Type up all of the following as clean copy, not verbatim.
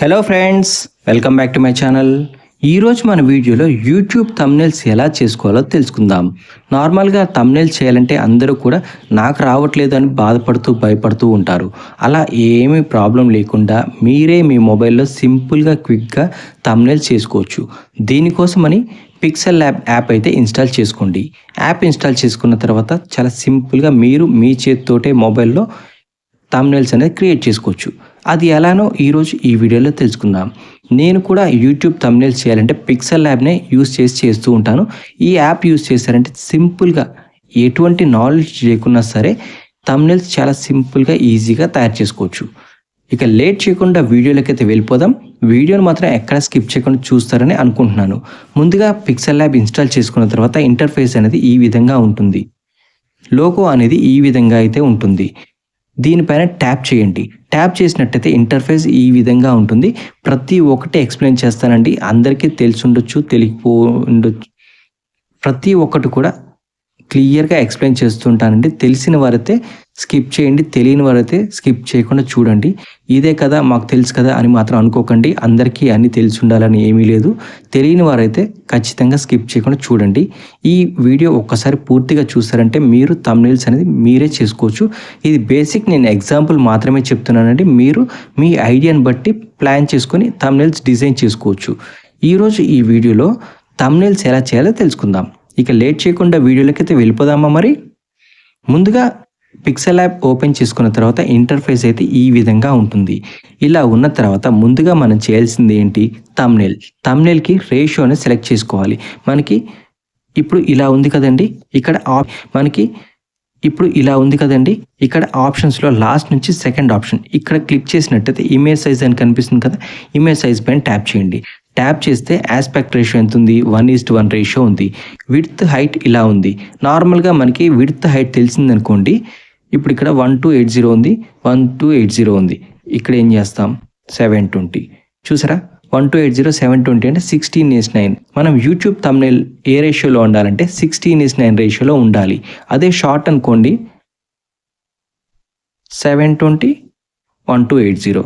Hello friends, welcome back to my channel. ఈరోజు మన వీడియోలో యూట్యూబ్ థంబ్నెయిల్స్ ఎలా చేసుకోవాలో తెలుసుకుందాం. నార్మల్గా థంబ్నెయిల్స్ చేయాలంటే అందరూ కూడా నాకు రావట్లేదు అని బాధపడుతూ భయపడుతూ ఉంటారు. అలా ఏమీ ప్రాబ్లం లేకుండా మీరే మీ మొబైల్లో సింపుల్గా క్విక్గా థంబ్నెయిల్స్ చేసుకోవచ్చు. దీనికోసమని పిక్సెల్ ల్యాబ్ యాప్ అయితే ఇన్స్టాల్ చేసుకోండి. యాప్ ఇన్స్టాల్ చేసుకున్న తర్వాత చాలా సింపుల్గా మీరు మీ చేతితోటే మొబైల్లో థంబ్నెయిల్స్ అనేది క్రియేట్ చేసుకోవచ్చు. అది ఎలానో ఈరోజు ఈ వీడియోలో తెలుసుకుందాం. నేను కూడా యూట్యూబ్ థంబ్నెయిల్స్ చేయాలంటే పిక్సెల్ ల్యాబ్నే యూస్ చేస్తూ ఉంటాను. ఈ యాప్ యూస్ చేశారంటే సింపుల్గా ఎటువంటి నాలెడ్జ్ లేకున్నా సరే థంబ్నెయిల్స్ చాలా సింపుల్గా ఈజీగా తయారు చేసుకోవచ్చు. ఇక లేట్ చేయకుండా వీడియోలకైతే వెళ్ళిపోదాం. వీడియోని మాత్రం ఎక్కడ స్కిప్ చేయకుండా చూస్తారని అనుకుంటున్నాను. ముందుగా పిక్సెల్ ల్యాబ్ ఇన్స్టాల్ చేసుకున్న తర్వాత ఇంటర్ఫేస్ అనేది ఈ విధంగా ఉంటుంది. లోగో అనేది ఈ విధంగా అయితే ఉంటుంది. దీనిపైన ట్యాప్ చేయండి. ట్యాప్ చేసినట్టయితే ఇంటర్ఫేస్ ఈ విధంగా ఉంటుంది. ప్రతి ఒక్కటి ఎక్స్ప్లెయిన్ చేస్తానండి. అందరికీ తెలిసి ఉండొచ్చు, ఉండొచ్చు. ప్రతి ఒక్కటి కూడా క్లియర్గా ఎక్స్ప్లెయిన్ చేస్తుంటానండి. తెలిసిన వారైతే స్కిప్ చేయండి, తెలియని వారైతే స్కిప్ చేయకుండా చూడండి. ఇదే కదా మాకు తెలుసు కదా అని మాత్రం అనుకోకండి. అందరికీ అన్నీ తెలిసి ఉండాలని ఏమీ లేదు. తెలియని వారైతే ఖచ్చితంగా స్కిప్ చేయకుండా చూడండి. ఈ వీడియో ఒక్కసారి పూర్తిగా చూసారంటే మీరు థంబ్నెయిల్స్ అనేది మీరే చేసుకోవచ్చు. ఇది బేసిక్, నేను ఎగ్జాంపుల్ మాత్రమే చెప్తున్నానండి. మీరు మీ ఐడియాని బట్టి ప్లాన్ చేసుకొని థంబ్నెయిల్స్ డిజైన్ చేసుకోవచ్చు. ఈరోజు ఈ వీడియోలో థంబ్నెయిల్స్ ఎలా చేయాలో తెలుసుకుందాం. ఇక లేట్ చేయకుండా వీడియోలకైతే వెళ్ళిపోదామా. మరి ముందుగా పిక్సెల్ యాప్ ఓపెన్ చేసుకున్న తర్వాత ఇంటర్ఫేస్ అయితే ఈ విధంగా ఉంటుంది. ఇలా ఉన్న తర్వాత ముందుగా మనం చేయాల్సింది ఏంటి, థంబ్నెయిల్కి రేషియోని సెలెక్ట్ చేసుకోవాలి. మనకి ఇప్పుడు ఇలా ఉంది కదండి, ఇక్కడ ఆప్షన్స్లో లాస్ట్ నుంచి సెకండ్ ఆప్షన్ ఇక్కడ క్లిక్ చేసినట్టయితే ఇమేజ్ సైజ్ అని కనిపిస్తుంది కదా, ఇమేజ్ సైజ్ పైన ట్యాప్ చేయండి. ట్యాప్ చేస్తే ఆస్పెక్ట్ రేషియో ఎంత ఉంది, 1:1 రేషియో ఉంది. విడ్త్ హైట్ ఇలా ఉంది. నార్మల్గా మనకి విడ్త్ హైట్ తెలిసిందనుకోండి. ఇప్పుడు ఇక్కడ 1280 ఉంది, 1280 ఉంది. ఇక్కడ ఏం చేస్తాం, 720. చూసారా, 1280 720 అంటే 16:9. మనం యూట్యూబ్ థంబ్నెయిల్ ఏ రేషియోలో ఉండాలంటే 16:9 రేషియోలో ఉండాలి. అదే షార్ట్ అనుకోండి, 720 1280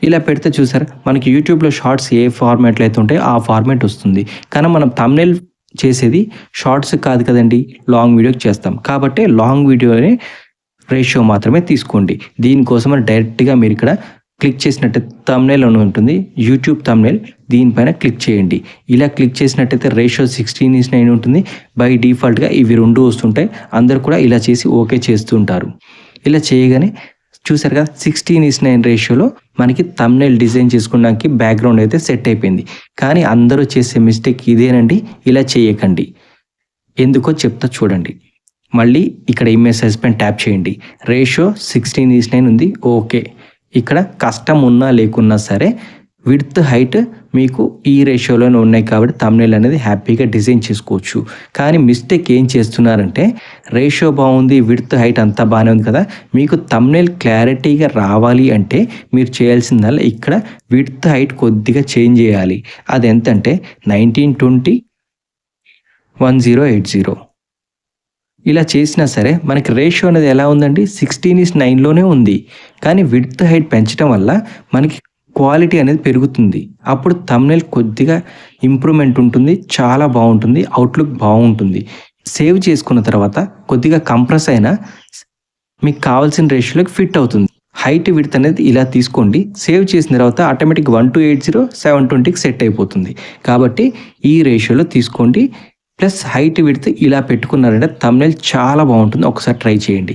ఇలా పెడితే చూసారా, మనకి యూట్యూబ్లో షార్ట్స్ ఏ ఫార్మాట్లో అయితే ఉంటాయో ఆ ఫార్మాట్ వస్తుంది. కానీ మనం థంబ్నెయిల్ చేసేది షార్ట్స్ కాదు కదండి, లాంగ్ వీడియోకి చేస్తాం. కాబట్టి లాంగ్ వీడియోని రేషియో మాత్రమే తీసుకోండి. దీనికోసం డైరెక్ట్గా మీరు ఇక్కడ క్లిక్ చేసినట్టు థంబ్నెయిల్ అని ఉంటుంది, యూట్యూబ్ థంబ్నెయిల్. దీనిపైన క్లిక్ చేయండి. ఇలా క్లిక్ చేసినట్టయితే రేషియో 16:9 ఉంటుంది. బై డిఫాల్ట్గా ఇవి రెండు వస్తుంటాయి. అందరు కూడా ఇలా చేసి ఓకే చేస్తూ ఉంటారు. ఇలా చేయగానే చూసారు కదా, 16:9 రేషియోలో మనకి థంబ్నెయిల్ డిజైన్ చేసుకోవడానికి బ్యాక్గ్రౌండ్ అయితే సెట్ అయిపోయింది. కానీ అందరూ చేసే మిస్టేక్ ఇదేనండి. ఇలా చేయకండి. ఎందుకో చెప్తా చూడండి. మళ్ళీ ఇక్కడ ఇమేజ్ సైజ్ పైన ట్యాప్ చేయండి. రేషియో 16:9 ఉంది, ఓకే. ఇక్కడ కష్టం ఉన్నా లేకున్నా సరే విడ్త్ హైట్ మీకు ఈ రేషియోలోనే ఉన్నాయి కాబట్టి థంబ్నెయిల్ అనేది హ్యాపీగా డిజైన్ చేసుకోవచ్చు. కానీ మిస్టేక్ ఏం చేస్తున్నారంటే, రేషియో బాగుంది, విడ్త్ హైట్ అంతా బాగానే ఉంది కదా, మీకు థంబ్నెయిల్ క్లారిటీగా రావాలి అంటే మీరు చేయాల్సిందల్లా ఇక్కడ విడ్త్ హైట్ కొద్దిగా చేంజ్ చేయాలి. అది ఎంతంటే 1920 1080. ఇలా చేసినా సరే మనకి రేషియో అనేది ఎలా ఉందండి, 16:9లోనే ఉంది. కానీ విడ్త్ హైట్ పెంచడం వల్ల మనకి క్వాలిటీ అనేది పెరుగుతుంది. అప్పుడు థంబ్నెయిల్ కొద్దిగా ఇంప్రూవ్మెంట్ ఉంటుంది, చాలా బాగుంటుంది, అవుట్లుక్ బాగుంటుంది. సేవ్ చేసుకున్న తర్వాత కొద్దిగా కంప్రెస్ అయినా మీకు కావాల్సిన రేషియోలోకి ఫిట్ అవుతుంది. హైట్ విడ్త్ అనేది ఇలా తీసుకోండి. సేవ్ చేసిన తర్వాత ఆటోమేటిక్ 1280 720కి సెట్ అయిపోతుంది. కాబట్టి ఈ రేషియోలో తీసుకోండి. ప్లస్ హైట్ విడ్త్ ఇలా పెట్టుకున్నారంటే థంబ్నెయిల్ చాలా బాగుంటుంది. ఒకసారి ట్రై చేయండి.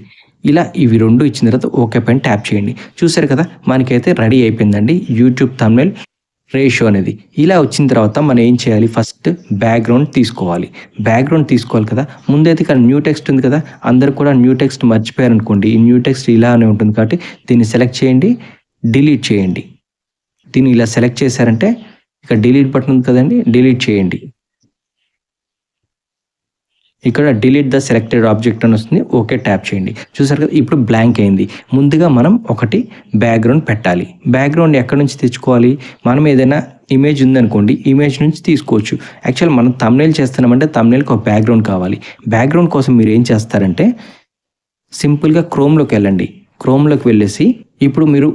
ఇలా ఇవి రెండు ఇచ్చిన తర్వాత ఓకే పైన ట్యాప్ చేయండి. చూసారు కదా, మనకైతే రెడీ అయిపోయిందండి యూట్యూబ్ థంబ్నెయిల్ రేషియో అనేది. ఇలా వచ్చిన తర్వాత మనం ఏం చేయాలి, ఫస్ట్ బ్యాక్గ్రౌండ్ తీసుకోవాలి కదా. ముందైతే ఇక్కడ న్యూ టెక్స్ట్ ఉంది కదా, అందరు కూడా న్యూ టెక్స్ట్ మర్చిపోయారనుకోండి. ఈ న్యూ టెక్స్ట్ ఇలానే ఉంటుంది కాబట్టి దీన్ని సెలెక్ట్ చేయండి, డిలీట్ చేయండి. దీన్ని ఇలా సెలెక్ట్ చేశారంటే ఇక్కడ డిలీట్ బటన్ ఉంది కదండి, డిలీట్ చేయండి. ఇక్కడ డిలీట్ ద సెలెక్టెడ్ ఆబ్జెక్ట్ అని వస్తుంది, ఓకే ట్యాప్ చేయండి. చూసారు కదా, ఇప్పుడు బ్లాంక్ అయింది. ముందుగా మనం ఒకటి బ్యాక్గ్రౌండ్ పెట్టాలి. బ్యాక్గ్రౌండ్ ఎక్కడి నుంచి తెచ్చుకోవాలి, మనం ఏదైనా ఇమేజ్ ఉందనుకోండి, ఇమేజ్ నుంచి తీసుకోవచ్చు. యాక్చువల్ మనం థంబ్నెయిల్ చేస్తున్నామంటే థంబ్నెయిల్కి ఒక బ్యాక్గ్రౌండ్ కావాలి. బ్యాక్గ్రౌండ్ కోసం మీరు ఏం చేస్తారంటే సింపుల్గా క్రోమ్లోకి వెళ్ళండి. క్రోమ్లోకి వెళ్ళేసి ఇప్పుడు మీరు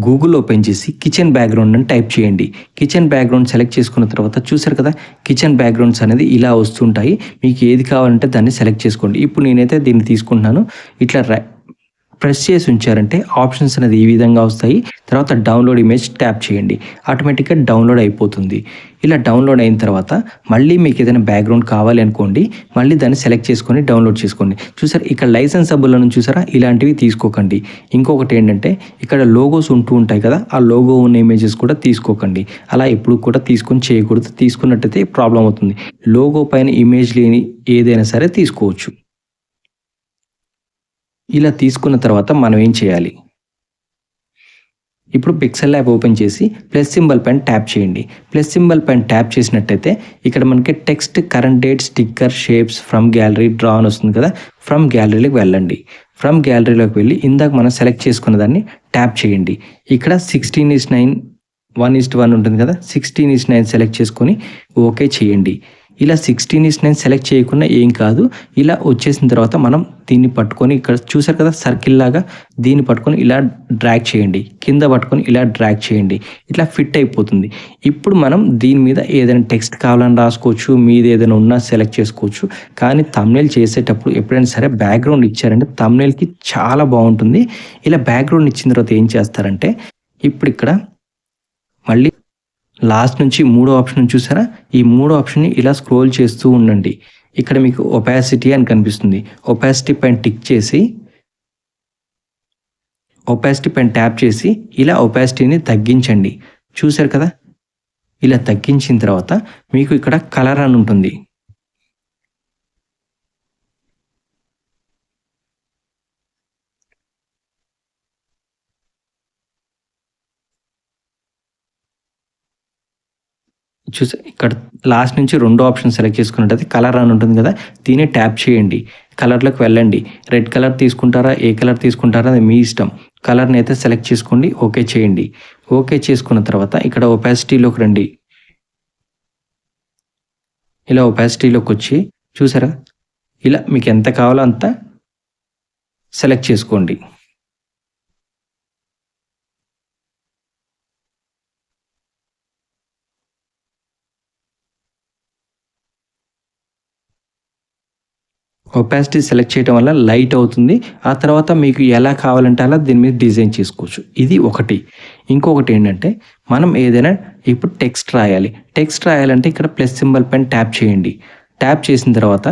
గూగుల్ ఓపెన్ చేసి కిచెన్ బ్యాక్గ్రౌండ్ అని టైప్ చేయండి. కిచెన్ బ్యాక్గ్రౌండ్ సెలెక్ట్ చేసుకున్న తర్వాత చూసారు కదా, కిచెన్ బ్యాక్గ్రౌండ్స్ అనేది ఇలా వస్తుంటాయి. మీకు ఏది కావాలంటే దాన్ని సెలెక్ట్ చేసుకోండి. ఇప్పుడు నేనైతే దీన్ని తీసుకుంటున్నాను. ఇట్లా ప్రెస్ చేసి ఉంచారంటే ఆప్షన్స్ అనేది ఈ విధంగా వస్తాయి. తర్వాత డౌన్లోడ్ ఇమేజ్ ట్యాప్ చేయండి, ఆటోమేటిక్గా డౌన్లోడ్ అయిపోతుంది. ఇలా డౌన్లోడ్ అయిన తర్వాత మళ్ళీ మీకు ఏదైనా బ్యాక్గ్రౌండ్ కావాలి అనుకోండి, మళ్ళీ దాన్ని సెలెక్ట్ చేసుకొని డౌన్లోడ్ చేసుకోండి. చూసారా ఇక్కడ లైసెన్సబుల్ అని చూసారా, ఇలాంటివి తీసుకోకండి. ఇంకొకటి ఏంటంటే ఇక్కడ లోగోస్ ఉంటూ ఉంటాయి కదా, ఆ లోగో ఉన్న ఇమేజెస్ కూడా తీసుకోకండి. అలా ఎప్పుడు కూడా తీసుకొని చేయకూడదు. తీసుకున్నట్టయితే ప్రాబ్లం అవుతుంది. లోగో పైన ఇమేజ్ లేని ఏదైనా సరే తీసుకోవచ్చు. ఇలా తీసుకున్న తర్వాత మనం ఏం చేయాలి, ఇప్పుడు పిక్సెల్ ల్యాబ్ ఓపెన్ చేసి ప్లస్ సింబల్ పైన ట్యాప్ చేయండి. ప్లస్ సింబల్ పైన ట్యాప్ చేసినట్టయితే ఇక్కడ మనకి text, current date, sticker, shapes, from gallery, draw అని వస్తుంది కదా. ఫ్రమ్ గ్యాలరీలోకి వెళ్ళండి. ఫ్రమ్ గ్యాలరీలోకి వెళ్ళి ఇందాక మనం సెలెక్ట్ చేసుకున్న దాన్ని ట్యాప్ చేయండి. ఇక్కడ 16:9 1:1 ఉంటుంది కదా, 16:9 సెలెక్ట్ చేసుకొని ఓకే చేయండి. ఇలా 16:9 సెలెక్ట్ చేయకుండా ఏం కాదు. ఇలా వచ్చేసిన తర్వాత మనం దీన్ని పట్టుకొని ఇక్కడ చూసారు కదా సర్కిల్ లాగా, దీన్ని పట్టుకొని ఇలా డ్రాగ్ చేయండి. కింద పట్టుకొని ఇలా డ్రాగ్ చేయండి. ఇట్లా ఫిట్ అయిపోతుంది. ఇప్పుడు మనం దీని మీద ఏదైనా టెక్స్ట్ కావాలని రాసుకోవచ్చు, మీద ఏదైనా ఉన్నా సెలెక్ట్ చేసుకోవచ్చు. కానీ థంబ్నెయిల్ చేసేటప్పుడు ఎప్పుడైనా సరే బ్యాక్గ్రౌండ్ ఇచ్చారంటే థంబ్నెయిల్కి చాలా బాగుంటుంది. ఇలా బ్యాక్గ్రౌండ్ ఇచ్చిన తర్వాత ఏం చేస్తారంటే ఇప్పుడు ఇక్కడ మళ్ళీ లాస్ట్ నుంచి మూడో ఆప్షన్ చూసారా, ఈ మూడో ఆప్షన్ని ఇలా స్క్రోల్ చేస్తూ ఉండండి. ఇక్కడ మీకు ఒపాసిటీ అని కనిపిస్తుంది. ఒపాసిటీ పైన టిక్ చేసి ఒపాసిటీ పైన ట్యాప్ చేసి ఇలా ఒపాసిటీని తగ్గించండి. చూసారు కదా, ఇలా తగ్గించిన తర్వాత మీకు ఇక్కడ కలర్ అని ఉంటుంది. చూసి ఇక్కడ లాస్ట్ నుంచి రెండో ఆప్షన్ సెలెక్ట్ చేసుకున్నట్టయితే కలర్ అని ఉంటుంది కదా, దీన్ని ట్యాప్ చేయండి. కలర్లోకి వెళ్ళండి. రెడ్ కలర్ తీసుకుంటారా, ఏ కలర్ తీసుకుంటారా అది మీ ఇష్టం. కలర్ని అయితే సెలెక్ట్ చేసుకోండి, ఓకే చేయండి. ఓకే చేసుకున్న తర్వాత ఇక్కడ ఒపాసిటీలోకి రండి. ఇలా ఒపాసిటీలోకి వచ్చి చూసారా, ఇలా మీకు ఎంత కావాలో అంత సెలెక్ట్ చేసుకోండి. ఒపాసిటీ సెలెక్ట్ చేయడం వల్ల లైట్ అవుతుంది. ఆ తర్వాత మీకు ఎలా కావాలంటే అలా దీని మీద డిజైన్ చేసుకోవచ్చు. ఇది ఒకటి. ఇంకొకటి ఏంటంటే మనం ఏదైనా ఇప్పుడు టెక్స్ట్ రాయాలి. టెక్స్ట్ రాయాలంటే ఇక్కడ ప్లస్ సింబల్ పైన ట్యాప్ చేయండి. ట్యాప్ చేసిన తర్వాత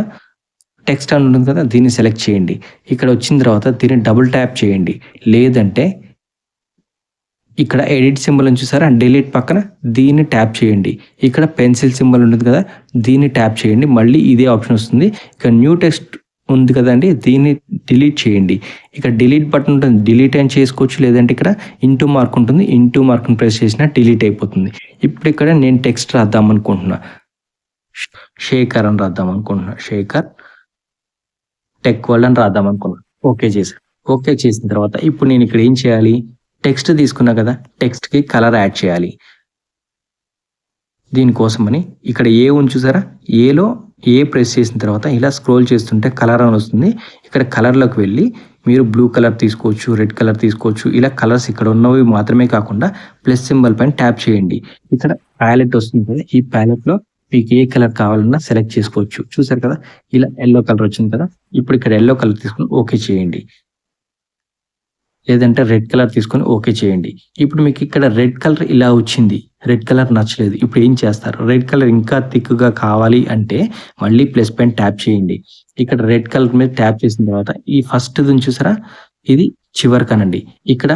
టెక్స్ట్ అని ఉంటుంది కదా, దీన్ని సెలెక్ట్ చేయండి. ఇక్కడ వచ్చిన తర్వాత దీన్ని డబుల్ ట్యాప్ చేయండి. లేదంటే ఇక్కడ ఎడిట్ సింబల్ అని చూసారా, డిలీట్ పక్కన దీన్ని ట్యాప్ చేయండి. ఇక్కడ పెన్సిల్ సింబల్ ఉంటుంది కదా, దీన్ని ట్యాప్ చేయండి. మళ్ళీ ఇదే ఆప్షన్ వస్తుంది. ఇక్కడ న్యూ టెక్స్ట్ ఉంది కదండి, దీన్ని డిలీట్ చేయండి. ఇక్కడ డిలీట్ బటన్ ఉంటుంది, డిలీట్ అని చేసుకోవచ్చు. లేదంటే ఇక్కడ ఇంటూ మార్క్ ఉంటుంది, ఇంటూ మార్క్ని ప్రెస్ చేసినా డిలీట్ అయిపోతుంది. ఇప్పుడు ఇక్కడ నేను టెక్స్ట్ రాద్దాం అనుకుంటున్నా, శేఖర్ అని రాద్దాం అనుకుంటున్నా. శేఖర్ టెక్ వరల్డ్ అని రాద్దాం అనుకున్నా. ఓకే చేశాను. ఓకే చేసిన తర్వాత ఇప్పుడు నేను ఇక్కడ ఏం చేయాలి, టెక్స్ట్ తీసుకున్నా కదా, టెక్స్ట్కి కలర్ యాడ్ చేయాలి. దీనికోసమని ఇక్కడ ఏ ఉంది చూసారా, ఏలో ఏ ప్రెస్ చేసిన తర్వాత ఇలా స్క్రోల్ చేస్తుంటే కలర్ అని వస్తుంది. ఇక్కడ కలర్లోకి వెళ్ళి మీరు బ్లూ కలర్ తీసుకోవచ్చు, రెడ్ కలర్ తీసుకోవచ్చు. ఇలా కలర్స్ ఇక్కడ ఉన్నవి మాత్రమే కాకుండా ప్లస్ సింబల్ పైన ట్యాప్ చేయండి. ఇక్కడ ప్యాలెట్ వస్తుంది కదా, ఈ ప్యాలెట్లో మీకు ఏ కలర్ కావాలన్నా సెలెక్ట్ చేసుకోవచ్చు. చూసారు కదా, ఇలా ఎల్లో కలర్ వచ్చింది కదా. ఇప్పుడు ఇక్కడ ఎల్లో కలర్ తీసుకుని ఓకే చేయండి. లేదంటే రెడ్ కలర్ తీసుకొని ఓకే చేయండి. ఇప్పుడు మీకు ఇక్కడ రెడ్ కలర్ ఇలా వచ్చింది, రెడ్ కలర్ నచ్చలేదు. ఇప్పుడు ఏం చేస్తారు, రెడ్ కలర్ ఇంకా థిక్గా కావాలి అంటే మళ్ళీ ప్లస్ పైన ట్యాప్ చేయండి. ఇక్కడ రెడ్ కలర్ మీద ట్యాప్ చేసిన తర్వాత ఈ ఫస్ట్ చూసారా, ఇది చివరికనండి. ఇక్కడ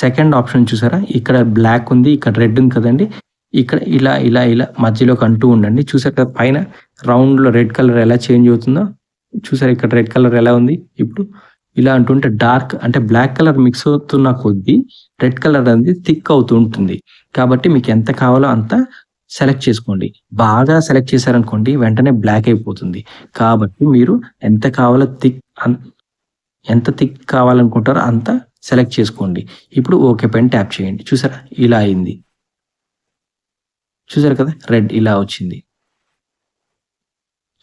సెకండ్ ఆప్షన్ చూసారా, ఇక్కడ బ్లాక్ ఉంది, ఇక్కడ రెడ్ ఉంది కదండి. ఇక్కడ ఇలా ఇలా ఇలా మధ్యలోకి అంటూ ఉండండి. చూసారు కదా పైన రౌండ్లో రెడ్ కలర్ ఎలా చేంజ్ అవుతుందో, చూసారు ఇక్కడ రెడ్ కలర్ ఎలా ఉంది. ఇప్పుడు ఇలా అంటుంటే డార్క్ అంటే బ్లాక్ కలర్ మిక్స్ అవుతున్న కొద్దీ రెడ్ కలర్ అనేది థిక్ అవుతూ ఉంటుంది. కాబట్టి మీకు ఎంత కావాలో అంత సెలెక్ట్ చేసుకోండి. బాగా సెలెక్ట్ చేశారనుకోండి వెంటనే బ్లాక్ అయిపోతుంది. కాబట్టి మీరు ఎంత కావాలో ఎంత థిక్ కావాలనుకుంటారో అంత సెలెక్ట్ చేసుకోండి. ఇప్పుడు ఓకే పైన ట్యాప్ చేయండి. చూసారా ఇలా అయింది. చూసారు కదా రెడ్ ఇలా వచ్చింది.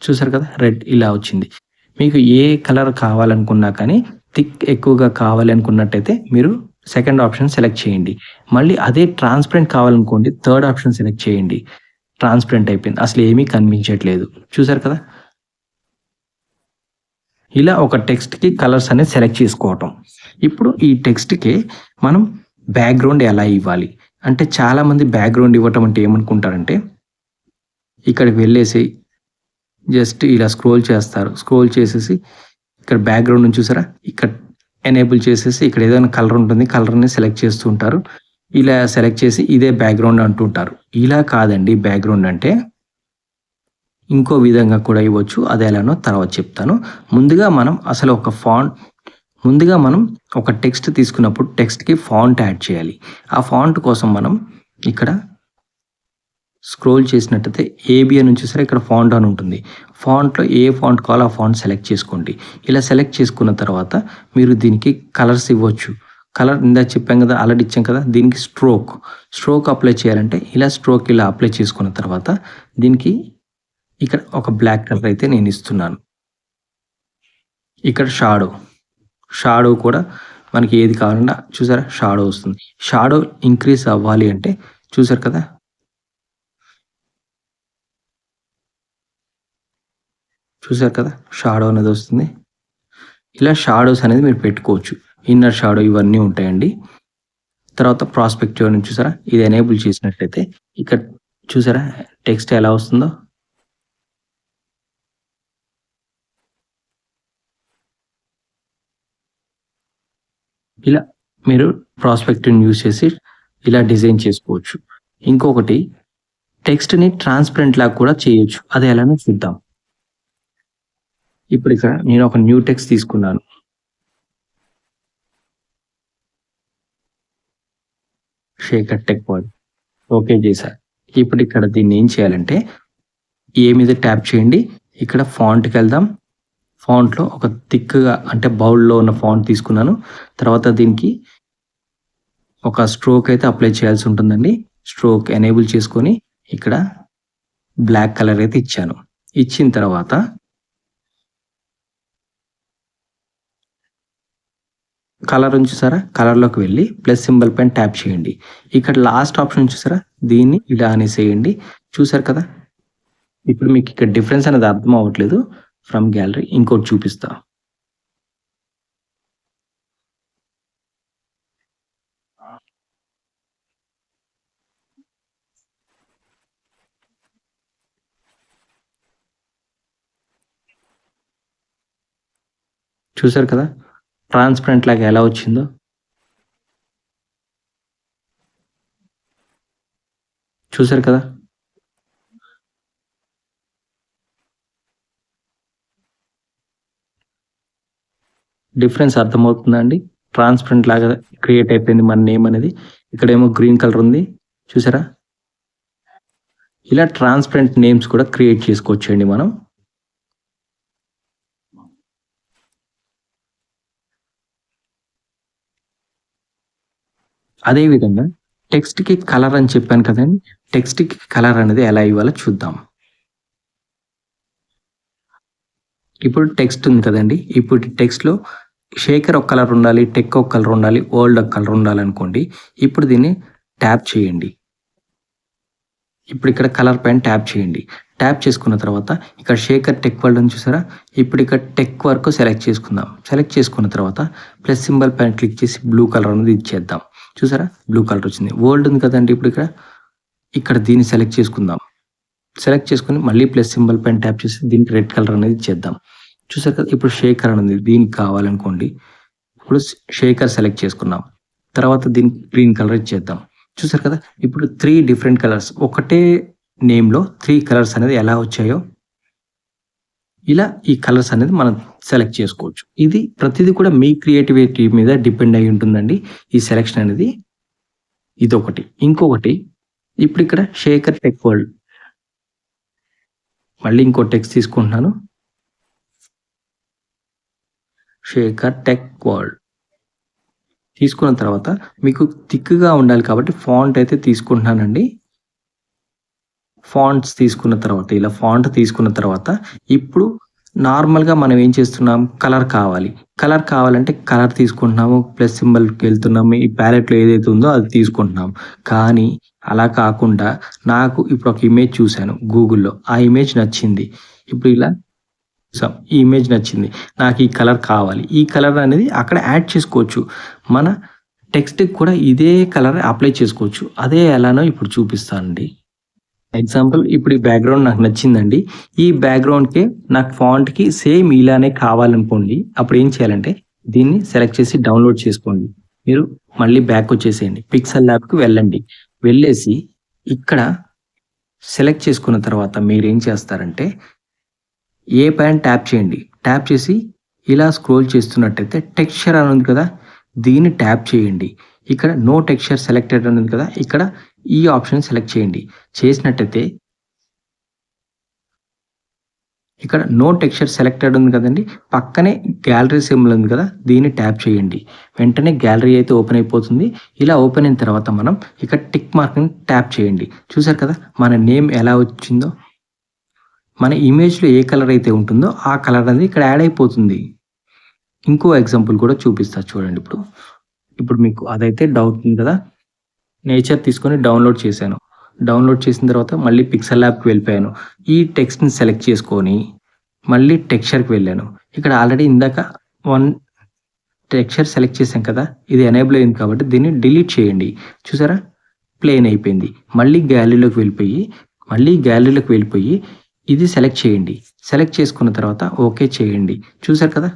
చూసారు కదా రెడ్ ఇలా వచ్చింది. మీకు ఏ కలర్ కావాలనుకున్నా కానీ థిక్ ఎక్కువగా కావాలి అనుకున్నట్టయితే మీరు సెకండ్ ఆప్షన్ సెలెక్ట్ చేయండి. మళ్ళీ అదే ట్రాన్స్పరెంట్ కావాలనుకోండి థర్డ్ ఆప్షన్ సెలెక్ట్ చేయండి. ట్రాన్స్పరెంట్ అయిపోయింది. అసలు ఏమీ కనిపించట్లేదు. చూసారు కదా? ఇలా ఒక టెక్స్ట్‌కి కలర్స్ అనేది సెలెక్ట్ చేసుకోవటం. ఇప్పుడు ఈ టెక్స్ట్‌కి మనం బ్యాక్‌గ్రౌండ్ ఎలా ఇవ్వాలి? అంటే చాలామంది బ్యాక్‌గ్రౌండ్ ఇవ్వటం అంటే ఏమనుకుంటారంటే, ఇక్కడికి వెళ్ళేసి జస్ట్ ఇలా స్క్రోల్ చేస్తారు. స్క్రోల్ చేసేసి ఇక్కడ బ్యాక్‌గ్రౌండ్ ఉంది చూసారా? ఇక్కడ ఎనేబుల్ చేసేసి ఇక్కడ ఏదైనా కలర్ ఉంటుంది. కలర్‌ని సెలెక్ట్ చేస్తూ ఉంటారు. ఇలా సెలెక్ట్ చేసి ఇదే బ్యాక్‌గ్రౌండ్ అంటుంటారు. ఇలా కాదండి బ్యాక్‌గ్రౌండ్ అంటే. ఇంకో విధంగా కూడా ఇవ్వచ్చు. అది ఎలానో తర్వాత చెప్తాను. ముందుగా మనం ఒక టెక్స్ట్ తీసుకున్నప్పుడు టెక్స్ట్‌కి ఫాంట్ యాడ్ చేయాలి. ఆ ఫాంట్ కోసం మనం ఇక్కడ స్క్రోల్ చేసినట్టయితే ఏబీ అని చూసారా? ఇక్కడ ఫాంట్ అని ఉంటుంది. ఫాంట్‌లో ఏ ఫాంట్ కావాలో ఆ ఫాంట్ సెలెక్ట్ చేసుకోండి. ఇలా సెలెక్ట్ చేసుకున్న తర్వాత మీరు దీనికి కలర్స్ ఇవ్వచ్చు. కలర్ ఇందాక చెప్పాం కదా, ఆల్రెడీ ఇచ్చాం కదా. దీనికి స్ట్రోక్ అప్లై చేయాలంటే ఇలా స్ట్రోక్ ఇలా అప్లై చేసుకున్న తర్వాత దీనికి ఇక్కడ ఒక బ్లాక్ కలర్ అయితే నేను ఇస్తున్నాను. ఇక్కడ షాడో కూడా మనకి ఏది కావాలన్నా చూసారా? షాడో వస్తుంది. షాడో ఇంక్రీజ్ అవ్వాలి అంటే చూసారు కదా? చూసారు కదా? షాడో అనేది వస్తుంది. ఇలా షాడోస్ అనేది మీరు పెట్టుకోవచ్చు. ఇన్నర్ షాడో ఇవన్నీ ఉంటాయండి. తర్వాత ప్రాస్పెక్టివ్ అని చూసారా? ఇది ఎనేబుల్ చేసినట్లయితే ఇక్కడ చూసారా టెక్స్ట్ ఎలా వస్తుందో? ఇలా మీరు ప్రాస్పెక్టివ్‌ని యూజ్ చేసి ఇలా డిజైన్ చేసుకోవచ్చు. ఇంకొకటి టెక్స్ట్‌ని ట్రాన్స్పరెంట్ లాగా కూడా చేయొచ్చు. అది ఎలానో చూద్దాం. ఇప్పుడు ఇక్కడ నేను ఒక న్యూ టెక్స్ట్ తీసుకున్నాను. శేఖర్ టెక్ వర్డ్ ఓకే చేశా. ఇప్పుడు ఇక్కడ దీన్ని ఏం చేయాలంటే ఏ మీద ట్యాప్ చేయండి. ఇక్కడ ఫాంట్‌కి వెళ్దాం. ఫాంట్‌లో ఒక థిక్‌గా అంటే బౌల్‌లో ఉన్న ఫాంట్ తీసుకున్నాను. తర్వాత దీనికి ఒక స్ట్రోక్ అయితే అప్లై చేయాల్సి ఉంటుందండి. స్ట్రోక్ ఎనేబుల్ చేసుకొని ఇక్కడ బ్లాక్ కలర్ అయితే ఇచ్చాను. ఇచ్చిన తర్వాత కలర్ ఉంది చూసారా? కలర్‌లోకి వెళ్ళి ప్లస్ సింబల్ పైన ట్యాప్ చేయండి. ఇక్కడ లాస్ట్ ఆప్షన్ ఉంది చూసారా? దీన్ని ఇలా అనేసేయండి. చూసారు కదా? ఇప్పుడు మీకు ఇక్కడ డిఫరెన్స్ అనేది అర్థం అవ్వట్లేదు. ఫ్రమ్ గ్యాలరీ ఇంకోటి చూపిస్తా. చూసారు కదా? ట్రాన్స్పరెంట్ లాగా ఎలా వచ్చిందో? చూసారు కదా? డిఫరెన్స్ అర్థమవుతుందా అండి? ట్రాన్స్పరెంట్ లాగా క్రియేట్ అయిపోయింది మన నేమ్ అనేది. ఇక్కడేమో గ్రీన్ కలర్ ఉంది. చూసారా? ఇలా ట్రాన్స్పరెంట్ నేమ్స్ కూడా క్రియేట్ చేసుకోవచ్చండి మనం. అదేవిధంగా టెక్స్ట్‌కి కలర్ అని చెప్పాను కదండీ! టెక్స్ట్‌కి కలర్ అనేది ఎలా ఇవ్వాలో చూద్దాం. ఇప్పుడు టెక్స్ట్ ఉంది కదండీ! ఇప్పుడు టెక్స్ట్‌లో శేఖర్ ఒక కలర్ ఉండాలి, టెక్ ఒక కలర్ ఉండాలి, వరల్డ్ ఒక కలర్ ఉండాలనుకోండి. ఇప్పుడు దీన్ని ట్యాప్ చేయండి. ఇప్పుడు ఇక్కడ కలర్ పైన ట్యాప్ చేయండి. ట్యాప్ చేసుకున్న తర్వాత ఇక్కడ శేఖర్ టెక్ వరల్డ్ ఉంది చూసారా? ఇప్పుడు ఇక్కడ టెక్ వరకు సెలెక్ట్ చేసుకుందాం. సెలెక్ట్ చేసుకున్న తర్వాత ప్లస్ సింబల్ పైన క్లిక్ చేసి బ్లూ కలర్ అనేది ఇచ్చేద్దాం. చూసారా? బ్లూ కలర్ వచ్చింది. వరల్డ్ ఉంది కదండీ! ఇప్పుడు ఇక్కడ దీన్ని సెలెక్ట్ చేసుకుందాం. సెలెక్ట్ చేసుకొని మళ్ళీ ప్లస్ సింబల్ పైన ట్యాప్ చేసి దీనికి రెడ్ కలర్ అనేది ఇచ్చేద్దాం. చూసారు కదా? ఇప్పుడు శేఖర్ అని ఉంది. దీనికి కావాలనుకోండి. ఇప్పుడు శేఖర్ సెలెక్ట్ చేసుకున్నాం. తర్వాత దీనికి గ్రీన్ కలర్ ఇచ్చేద్దాం. చూసారు కదా? ఇప్పుడు 3 డిఫరెంట్ కలర్స్ ఒకటే నేమ్‌లో 3 కలర్స్ అనేది ఎలా వచ్చాయో ఇలా ఈ కలర్స్ అనేది మనం సెలెక్ట్ చేసుకోవచ్చు. ఇది ప్రతిదీ కూడా మీ క్రియేటివిటీ మీద డిపెండ్ అయ్యి ఉంటుందండి. ఈ సెలక్షన్ అనేది ఇదొకటి. ఇంకొకటి ఇప్పుడు ఇక్కడ శేఖర్ టెక్ వరల్డ్ మళ్ళీ ఇంకో టెక్స్ట్ తీసుకుంటున్నాను. శేఖర్ టెక్ వరల్డ్ తీసుకున్న తర్వాత మీకు థిక్‌గా ఉండాలి కాబట్టి ఫాంట్ అయితే తీసుకుంటున్నానండి. ఫాంట్స్ తీసుకున్న తర్వాత ఇలా ఫాంట్ తీసుకున్న తర్వాత ఇప్పుడు నార్మల్గా మనం ఏం చేస్తున్నాం, కలర్ కావాలి. కలర్ కావాలంటే కలర్ తీసుకుంటున్నాము, ప్లస్ సింబల్కి వెళ్తున్నాము, ఈ ప్యాలెట్లో ఏదైతే ఉందో అది తీసుకుంటున్నాం. కానీ అలా కాకుండా నాకు ఇప్పుడు ఒక ఇమేజ్ చూశాను గూగుల్లో, ఆ ఇమేజ్ నచ్చింది. ఇప్పుడు ఇలా ఈ ఇమేజ్ నచ్చింది, నాకు ఈ కలర్ కావాలి. ఈ కలర్ అనేది అక్కడ యాడ్ చేసుకోవచ్చు. మన టెక్స్ట్కి కూడా ఇదే కలర్ అప్లై చేసుకోవచ్చు. అదే ఎలానో ఇప్పుడు చూపిస్తానండి. ఎగ్జాంపుల్ ఇప్పుడు ఈ బ్యాక్గ్రౌండ్ నాకు నచ్చిందండి. ఈ బ్యాక్గ్రౌండ్కి నాకు ఫాంట్కి సేమ్ ఇలానే కావాలనుకోండి, అప్పుడు ఏం చేయాలంటే దీన్ని సెలెక్ట్ చేసి డౌన్లోడ్ చేసుకోండి. మీరు మళ్ళీ బ్యాక్ వచ్చేసేయండి, పిక్సెల్ ల్యాబ్కి వెళ్ళండి. వెళ్ళేసి ఇక్కడ సెలెక్ట్ చేసుకున్న తర్వాత మీరు ఏం చేస్తారంటే ఏ పైన ట్యాప్ చేయండి. ట్యాప్ చేసి ఇలా స్క్రోల్ చేస్తున్నట్టయితే టెక్స్చర్ అని ఉంది కదా, దీన్ని ట్యాప్ చేయండి. ఇక్కడ నో టెక్స్చర్ సెలెక్టెడ్ అని ఉంది కదా, ఇక్కడ ఈ ఆప్షన్ సెలెక్ట్ చేయండి. చేసినట్టయితే ఇక్కడ నో టెక్స్చర్ సెలెక్టెడ్ ఉంది కదండి, పక్కనే గ్యాలరీ సింబల్ ఉంది కదా, దీన్ని ట్యాప్ చేయండి. వెంటనే గ్యాలరీ అయితే ఓపెన్ అయిపోతుంది. ఇలా ఓపెన్ అయిన తర్వాత మనం ఇక్కడ టిక్ మార్క్ని ట్యాప్ చేయండి. చూసారు కదా మన నేమ్ ఎలా వచ్చిందో, మన ఇమేజ్లో ఏ కలర్ అయితే ఉంటుందో ఆ కలర్ అనేది ఇక్కడ యాడ్ అయిపోతుంది. ఇంకో ఎగ్జాంపుల్ కూడా చూపిస్తా చూడండి. ఇప్పుడు మీకు అదైతే డౌట్ ఉంది కదా, నేచర్ తీసుకొని డౌన్లోడ్ చేశాను. డౌన్లోడ్ చేసిన తర్వాత మళ్ళీ పిక్సెల్ ల్యాబ్కి వెళ్ళిపోయాను. ఈ టెక్స్ట్ని సెలెక్ట్ చేసుకొని మళ్ళీ టెక్స్చర్కి వెళ్ళాను. ఇక్కడ ఆల్రెడీ ఇందాక వన్ టెక్స్చర్ సెలెక్ట్ చేశాం కదా, ఇది ఎనేబుల్ అయింది కాబట్టి దీన్ని డిలీట్ చేయండి. చూసారా ప్లేన్ అయిపోయింది. మళ్ళీ గ్యాలరీలోకి వెళ్ళిపోయి ఇది సెలెక్ట్ చేయండి. సెలెక్ట్ చేసుకున్న తర్వాత ఓకే చేయండి. చూసారు కదా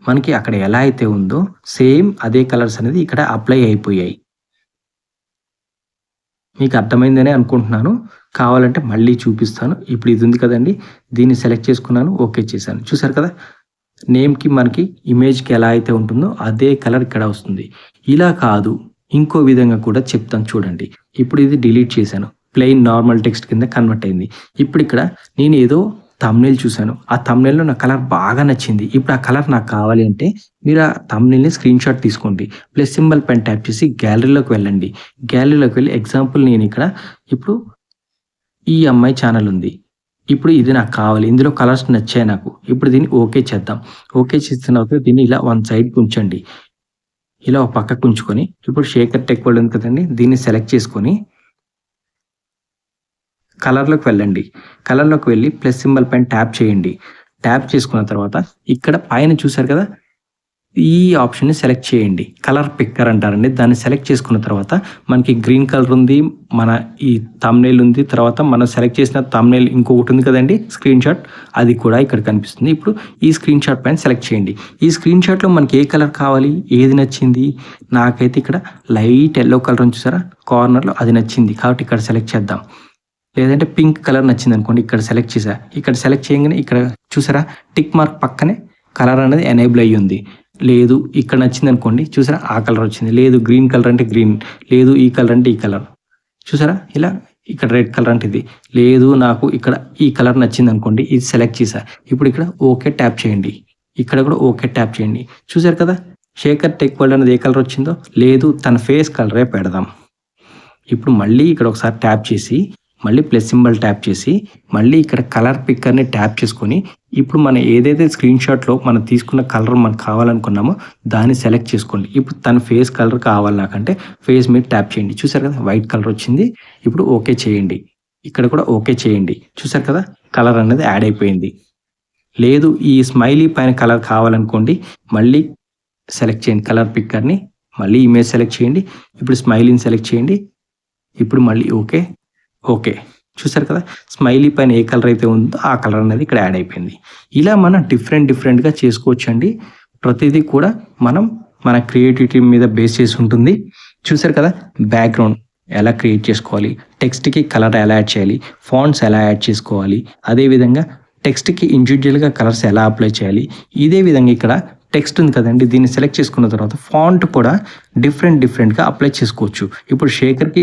మనకి అక్కడ ఎలా అయితే ఉందో సేమ్ అదే కలర్స్ అనేది ఇక్కడ అప్లై అయిపోయాయి. మీకు అర్థమైందనే అనుకుంటున్నాను. కావాలంటే మళ్ళీ చూపిస్తాను. ఇప్పుడు ఇది ఉంది కదండి, దీన్ని సెలెక్ట్ చేసుకున్నాను, ఓకే చేశాను. చూసారు కదా నేమ్కి మనకి ఇమేజ్కి ఎలా అయితే ఉంటుందో అదే కలర్ ఇక్కడ వస్తుంది. ఇలా కాదు ఇంకో విధంగా కూడా చెప్తాను చూడండి. ఇప్పుడు ఇది డిలీట్ చేశాను, ప్లెయిన్ నార్మల్ టెక్స్ట్ కింద కన్వర్ట్ అయింది. ఇప్పుడు ఇక్కడ నేను ఏదో థంబ్నెయిల్ చూశాను, ఆ థంబ్నెయిల్లో నా కలర్ బాగా నచ్చింది. ఇప్పుడు ఆ కలర్ నాకు కావాలి అంటే మీరు ఆ థంబ్నెయిల్ని స్క్రీన్ షాట్ తీసుకోండి, ప్లస్ సింబల్ పైన ట్యాప్ చేసి గ్యాలరీలోకి వెళ్ళండి. గ్యాలరీలోకి వెళ్ళి ఎగ్జాంపుల్ నేను ఇక్కడ ఇప్పుడు ఈ అమ్మాయి ఛానల్ ఉంది, ఇప్పుడు ఇది నాకు కావాలి, ఇందులో కలర్స్ నచ్చాయి నాకు. ఇప్పుడు దీన్ని ఓకే చేద్దాం. ఓకే చేసిన తర్వాత దీన్ని ఇలా వన్ సైడ్కి ఉంచండి, ఇలా ఒక పక్కకు ఉంచుకొని ఇప్పుడు శేఖర్ టెక్ వరల్డ్ ఉంది కదండి, దీన్ని సెలెక్ట్ చేసుకొని కలర్లోకి వెళ్ళండి. కలర్లోకి వెళ్ళి ప్లస్ సింబల్ పైన ట్యాప్ చేయండి. ట్యాప్ చేసుకున్న తర్వాత ఇక్కడ పైన చూసారు కదా ఈ ఆప్షన్ని సెలెక్ట్ చేయండి. కలర్ పిక్కర్ అంటారండి. దాన్ని సెలెక్ట్ చేసుకున్న తర్వాత మనకి గ్రీన్ కలర్ ఉంది, మన ఈ థంబ్నెయిల్ ఉంది, తర్వాత మనం సెలెక్ట్ చేసిన థంబ్నెయిల్ ఇంకొకటి ఉంది కదండి స్క్రీన్ షాట్, అది కూడా ఇక్కడ కనిపిస్తుంది. ఇప్పుడు ఈ స్క్రీన్ షాట్ పైన సెలెక్ట్ చేయండి. ఈ స్క్రీన్ షాట్లో మనకి ఏ కలర్ కావాలి, ఏది నచ్చింది, నాకైతే ఇక్కడ లైట్ ఎల్లో కలర్ చూసారా కార్నర్లో, అది నచ్చింది కాబట్టి ఇక్కడ సెలెక్ట్ చేద్దాం. లేదంటే పింక్ కలర్ నచ్చింది అనుకోండి, ఇక్కడ సెలెక్ట్ చేసా. ఇక్కడ సెలెక్ట్ చేయగానే ఇక్కడ చూసారా టిక్ మార్క్ పక్కనే కలర్ అనేది ఎనేబుల్ అయ్యి ఉంది. లేదు ఇక్కడ నచ్చింది అనుకోండి, చూసారా ఆ కలర్ వచ్చింది. లేదు గ్రీన్ కలర్ అంటే గ్రీన్, లేదు ఈ కలర్ అంటే ఈ కలర్, చూసారా ఇలా ఇక్కడ రెడ్ కలర్ అంటే ఇది. లేదు నాకు ఇక్కడ ఈ కలర్ నచ్చింది అనుకోండి, ఇది సెలెక్ట్ చేసా. ఇప్పుడు ఇక్కడ ఓకే ట్యాప్ చేయండి, ఇక్కడ కూడా ఓకే ట్యాప్ చేయండి. చూసారు కదా శేఖర్ టెక్ వరల్డ్ అనేది ఏ కలర్ వచ్చిందో. లేదు తన ఫేస్ కలరే పెడదాం. ఇప్పుడు మళ్ళీ ఇక్కడ ఒకసారి ట్యాప్ చేసి మళ్ళీ ప్లస్ సింబల్ ట్యాప్ చేసి మళ్ళీ ఇక్కడ కలర్ పిక్కర్ని ట్యాప్ చేసుకొని ఇప్పుడు మనం ఏదైతే స్క్రీన్ షాట్లో మనం తీసుకున్న కలర్ మనకు కావాలనుకున్నామో దాన్ని సెలెక్ట్ చేసుకోండి. ఇప్పుడు తన ఫేస్ కలర్ కావాలి నాకంటే ఫేస్ మీద ట్యాప్ చేయండి. చూసారు కదా వైట్ కలర్ వచ్చింది. ఇప్పుడు ఓకే చేయండి, ఇక్కడ కూడా ఓకే చేయండి. చూసారు కదా కలర్ అనేది యాడ్ అయిపోయింది. లేదు ఈ స్మైలీ పైన కలర్ కావాలనుకోండి, మళ్ళీ సెలెక్ట్ చేయండి కలర్ పిక్కర్ని, మళ్ళీ ఇమేజ్ సెలెక్ట్ చేయండి, ఇప్పుడు స్మైలీని సెలెక్ట్ చేయండి, ఇప్పుడు మళ్ళీ ఓకే. చూసారు కదా స్మైలీ పైన ఏ కలర్ అయితే ఉందో ఆ కలర్ అనేది ఇక్కడ యాడ్ అయిపోయింది. ఇలా మనం డిఫరెంట్గా చేసుకోవచ్చండి. ప్రతిదీ కూడా మన క్రియేటివిటీ మీద బేస్ చేసి ఉంటుంది. చూసారు కదా బ్యాక్గ్రౌండ్ ఎలా క్రియేట్ చేసుకోవాలి, టెక్స్ట్కి కలర్ ఎలా యాడ్ చేయాలి, ఫాంట్స్ ఎలా యాడ్ చేసుకోవాలి, అదేవిధంగా టెక్స్ట్కి ఇండివిజువల్గా కలర్స్ ఎలా అప్లై చేయాలి. ఇదే విధంగా ఇక్కడ టెక్స్ట్ ఉంది కదండి, దీన్ని సెలెక్ట్ చేసుకున్న తర్వాత ఫాంట్ కూడా డిఫరెంట్గా అప్లై చేసుకోవచ్చు. ఇప్పుడు శేఖర్కి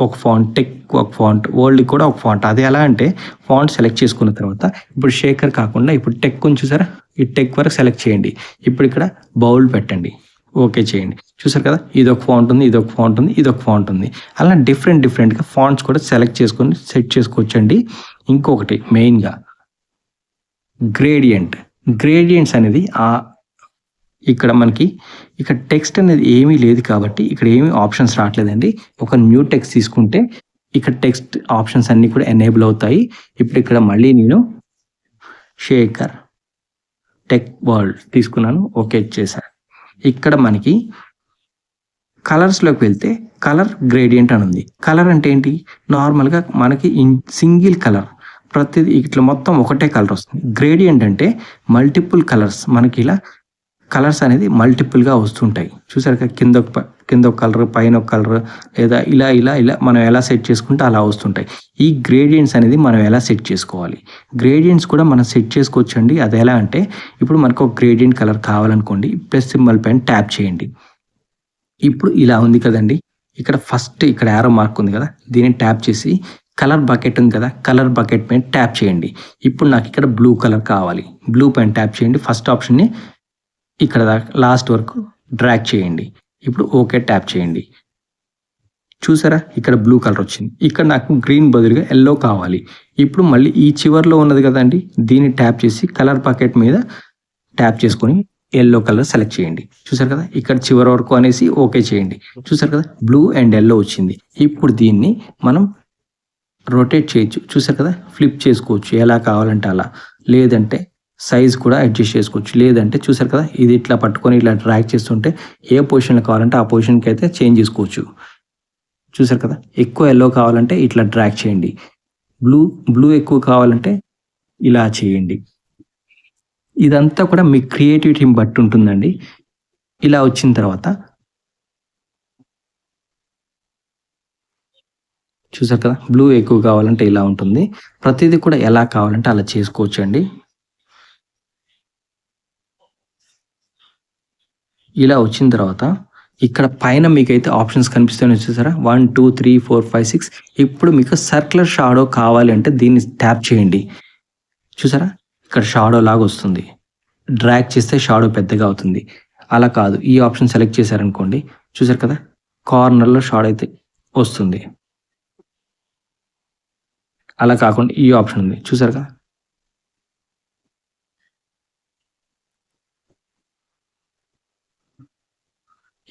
ఒక ఫాంట్, టెక్ ఒక ఫాంట్, వరల్డ్కి కూడా ఒక ఫాంట్. అది ఎలా అంటే ఫాంట్ సెలెక్ట్ చేసుకున్న తర్వాత ఇప్పుడు శేఖర్ కాకుండా ఇప్పుడు టెక్ కొంచెం చూసారా, ఈ టెక్ వరకు సెలెక్ట్ చేయండి. ఇప్పుడు ఇక్కడ బౌల్ పెట్టండి, ఓకే చేయండి. చూసారు కదా ఇదొక ఫాంట్ ఉంది, ఇదొక ఫాంట్ ఉంది, ఇదొక ఫాంట్ ఉంది. అలా డిఫరెంట్గా ఫాంట్స్ కూడా సెలెక్ట్ చేసుకొని సెట్ చేసుకోవచ్చండి. ఇంకొకటి మెయిన్గా గ్రేడియంట్. గ్రేడియంట్స్ అనేది ఇక్కడ మనకి ఇక్కడ టెక్స్ట్ అనేది ఏమీ లేదు కాబట్టి ఇక్కడ ఏమీ ఆప్షన్స్ రావట్లేదండి. ఒక న్యూ టెక్స్ట్ తీసుకుంటే ఇక్కడ టెక్స్ట్ ఆప్షన్స్ అన్నీ కూడా ఎనేబుల్ అవుతాయి. ఇప్పుడు ఇక్కడ మళ్ళీ నేను శేఖర్ టెక్ వరల్డ్ తీసుకున్నాను, ఓకే చేశాను. ఇక్కడ మనకి కలర్స్లోకి వెళ్తే కలర్ గ్రేడియంట్ అని ఉంది. కలర్ అంటే ఏంటి? నార్మల్గా మనకి సింగిల్ కలర్, ప్రతిదీ ఇట్లా మొత్తం ఒకటే కలర్ వస్తుంది. గ్రేడియంట్ అంటే మల్టిపుల్ కలర్స్, మనకి ఇలా కలర్స్ అనేది మల్టిపుల్గా వస్తుంటాయి. చూసారు కదా, కింద ఒక కలర్, పైన ఒక కలర్, లేదా ఇలా ఇలా ఇలా మనం ఎలా సెట్ చేసుకుంటే అలా వస్తుంటాయి. ఈ గ్రేడియంట్స్ అనేది మనం ఎలా సెట్ చేసుకోవాలి? గ్రేడియంట్స్ కూడా మనం సెట్ చేసుకోవచ్చు అండి. అది ఎలా అంటే, ఇప్పుడు మనకు ఒక గ్రేడియంట్ కలర్ కావాలనుకోండి, ప్లస్ సింబల్ పైన ట్యాప్ చేయండి. ఇప్పుడు ఇలా ఉంది కదండి, ఇక్కడ ఫస్ట్ ఇక్కడ యారో మార్క్ ఉంది కదా, దీన్ని ట్యాప్ చేసి కలర్ బకెట్ ఉంది కదా, కలర్ బకెట్ పైన ట్యాప్ చేయండి. ఇప్పుడు నాకు ఇక్కడ బ్లూ కలర్ కావాలి, బ్లూ పైన ట్యాప్ చేయండి. ఫస్ట్ ఆప్షన్ని ఇక్కడ లాస్ట్ వరకు డ్రాగ్ చేయండి. ఇప్పుడు ఓకే ట్యాప్ చేయండి. చూసారా, ఇక్కడ బ్లూ కలర్ వచ్చింది. ఇక్కడ నాకు గ్రీన్ బదులుగా ఎల్లో కావాలి. ఇప్పుడు మళ్ళీ ఈ చివర్లో ఉన్నది కదండి, దీన్ని ట్యాప్ చేసి కలర్ బకెట్ మీద ట్యాప్ చేసుకొని ఎల్లో కలర్ సెలెక్ట్ చేయండి. చూసారు కదా, ఇక్కడ చివరి వరకు అనేసి ఓకే చేయండి. చూసారు కదా, బ్లూ అండ్ ఎల్లో వచ్చింది. ఇప్పుడు దీన్ని మనం రొటేట్ చేయొచ్చు. చూసారు కదా, ఫ్లిప్ చేసుకోవచ్చు ఎలా కావాలంటే అలా, లేదంటే సైజ్ కూడా అడ్జస్ట్ చేసుకోవచ్చు. లేదంటే చూసారు కదా, ఇది ఇట్లా పట్టుకొని ఇట్లా డ్రాగ్ చేస్తుంటే ఏ పొజిషన్లో కావాలంటే ఆ పొజిషన్కి అయితే చేంజ్ చేసుకోవచ్చు. చూసారు కదా, ఎక్కువ ఎల్లో కావాలంటే ఇట్లా డ్రాగ్ చేయండి, బ్లూ ఎక్కువ కావాలంటే ఇలా చేయండి. ఇదంతా కూడా మీ క్రియేటివిటీని బట్టి ఉంటుందండి. ఇలా వచ్చిన తర్వాత చూసారు కదా, బ్లూ ఎక్కువ కావాలంటే ఇలా ఉంటుంది. ప్రతిదీ కూడా ఎలా కావాలంటే అలా చేసుకోవచ్చు అండి. ఇలా వచ్చిన తర్వాత ఇక్కడ పైన మీకైతే ఆప్షన్స్ కనిపిస్తాయని చూసారా, 1 2 3 4 5 6. ఇప్పుడు మీకు సర్క్యులర్ షాడో కావాలి అంటే దీన్ని ట్యాప్ చేయండి. చూసారా, ఇక్కడ షాడో లాగా వస్తుంది. డ్రాగ్ చేస్తే షాడో పెద్దగా అవుతుంది. అలా కాదు, ఈ ఆప్షన్ సెలెక్ట్ చేశారనుకోండి, చూసారు కదా, కార్నర్లో షాడో అయితే వస్తుంది. అలా కాకుండా ఈ ఆప్షన్ ఉంది, చూసారు కదా.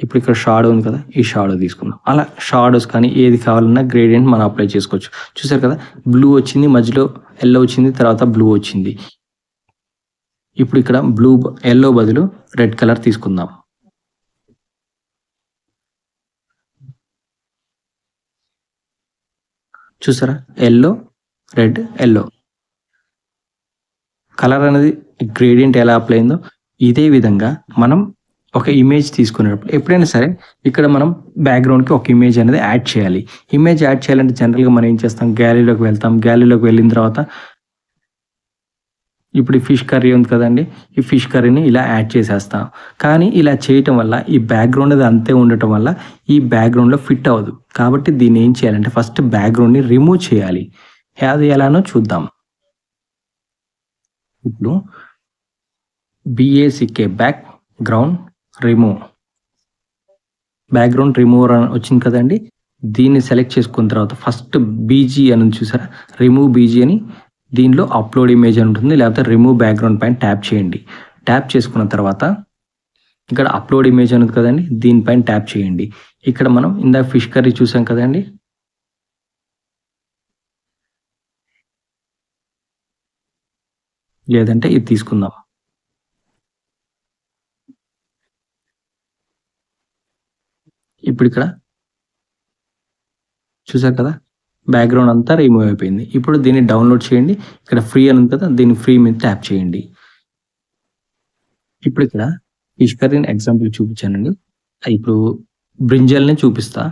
ఇప్పుడు ఇక్కడ షాడో ఉంది కదా, ఈ షాడో తీసుకుందాం. అలా షాడోస్ కానీ ఏది కావాలన్నా గ్రేడియంట్ మనం అప్లై చేసుకోవచ్చు. చూసారు కదా, బ్లూ వచ్చింది, మధ్యలో ఎల్లో వచ్చింది, తర్వాత బ్లూ వచ్చింది. ఇప్పుడు ఇక్కడ ఎల్లో బదులు రెడ్ కలర్ తీసుకుందాం. చూసారా, ఎల్లో రెడ్ ఎల్లో కలర్ అనేది గ్రేడియంట్ ఎలా అప్లై అయిందో ఇదే విధంగా మనం ఒక ఇమేజ్ తీసుకునేటప్పుడు ఎప్పుడైనా సరే ఇక్కడ మనం బ్యాక్గ్రౌండ్కి ఒక ఇమేజ్ అనేది యాడ్ చేయాలి. ఇమేజ్ యాడ్ చేయాలంటే జనరల్గా మనం ఏం చేస్తాం, గ్యాలరీలోకి వెళ్తాం. గ్యాలరీలోకి వెళ్ళిన తర్వాత ఇప్పుడు ఈ ఫిష్ కర్రీ ఉంది కదండి, ఈ ఫిష్ కర్రీని ఇలా యాడ్ చేసేస్తాం. కానీ ఇలా చేయటం వల్ల ఈ బ్యాక్గ్రౌండ్ అది అంతే ఉండటం వల్ల ఈ బ్యాక్గ్రౌండ్లో ఫిట్ అవ్వదు. కాబట్టి దీన్ని ఏం చేయాలంటే ఫస్ట్ బ్యాక్గ్రౌండ్ని రిమూవ్ చేయాలి. అది ఎలానో చూద్దాం. ఇప్పుడు BACK బ్యాక్గ్రౌండ్ రిమూవర్ అని వచ్చింది కదండి, దీన్ని సెలెక్ట్ చేసుకున్న తర్వాత ఫస్ట్ BG అని చూసారా, రిమూవ్ BG అని, దీనిలో అప్లోడ్ ఇమేజ్ అని ఉంటుంది, లేకపోతే రిమూవ్ బ్యాక్గ్రౌండ్ పైన ట్యాప్ చేయండి. ట్యాప్ చేసుకున్న తర్వాత ఇక్కడ అప్లోడ్ ఇమేజ్ అనేది కదండి, దీనిపైన ట్యాప్ చేయండి. ఇక్కడ మనం ఇందాక ఫిష్ కర్రీ చూసాం కదండి, లేదంటే ఇది తీసుకుందాం. ఇప్పుడు ఇక్కడ చూసారు కదా, బ్యాక్గ్రౌండ్ అంతా రిమూవ్ అయిపోయింది. ఇప్పుడు దీన్ని డౌన్లోడ్ చేయండి. ఇక్కడ ఫ్రీ అని ఉంది కదా, దీన్ని ఫ్రీ మీద ట్యాప్ చేయండి. ఇప్పుడు ఇక్కడ ఫిష్ కర్రీని ఎగ్జాంపుల్ చూపించానండి. ఇప్పుడు బ్రింజల్ని చూపిస్తా.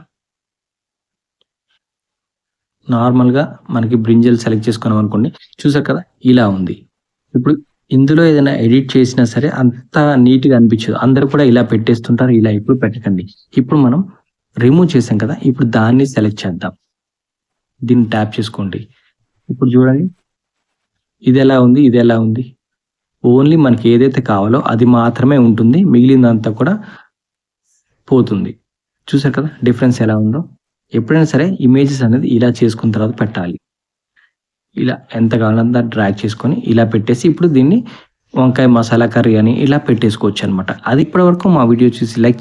నార్మల్గా మనకి బ్రింజల్ సెలెక్ట్ చేసుకున్నాం అనుకోండి, చూసారు కదా ఇలా ఉంది. ఇప్పుడు ఇందులో ఏదైనా ఎడిట్ చేసినా సరే అంత నీట్గా అనిపించదు. అందరూ కూడా ఇలా పెట్టేస్తుంటారు, ఇలా ఇప్పుడు పెట్టకండి. ఇప్పుడు మనం రిమూవ్ చేసాం కదా, ఇప్పుడు దాన్ని సెలెక్ట్ చేద్దాం. దీన్ని ట్యాప్ చేసుకోండి. ఇప్పుడు చూడండి, ఇది ఎలా ఉంది, ఇది ఎలా ఉంది. ఓన్లీ మనకి ఏదైతే కావాలో అది మాత్రమే ఉంటుంది, మిగిలిందంతా కూడా పోతుంది. చూసారు కదా డిఫరెన్స్ ఎలా ఉందో. ఎప్పుడైనా సరే ఇమేజెస్ అనేది ఇలా చేసుకున్న తర్వాత పెట్టాలి. ఇలా ఎంత కావాలంత డ్రాగ్ చేసుకొని ఇలా పెట్టేసి ఇప్పుడు దీన్ని వంకాయ మసాలా కర్రీ అని ఇలా పెట్టేసుకోవచ్చు అనమాట. అది ఇప్పటివరకు మా వీడియో చూసి లైక్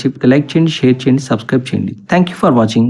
చేయండి, షేర్ చేయండి, సబ్స్క్రైబ్ చేయండి. Thank you for watching.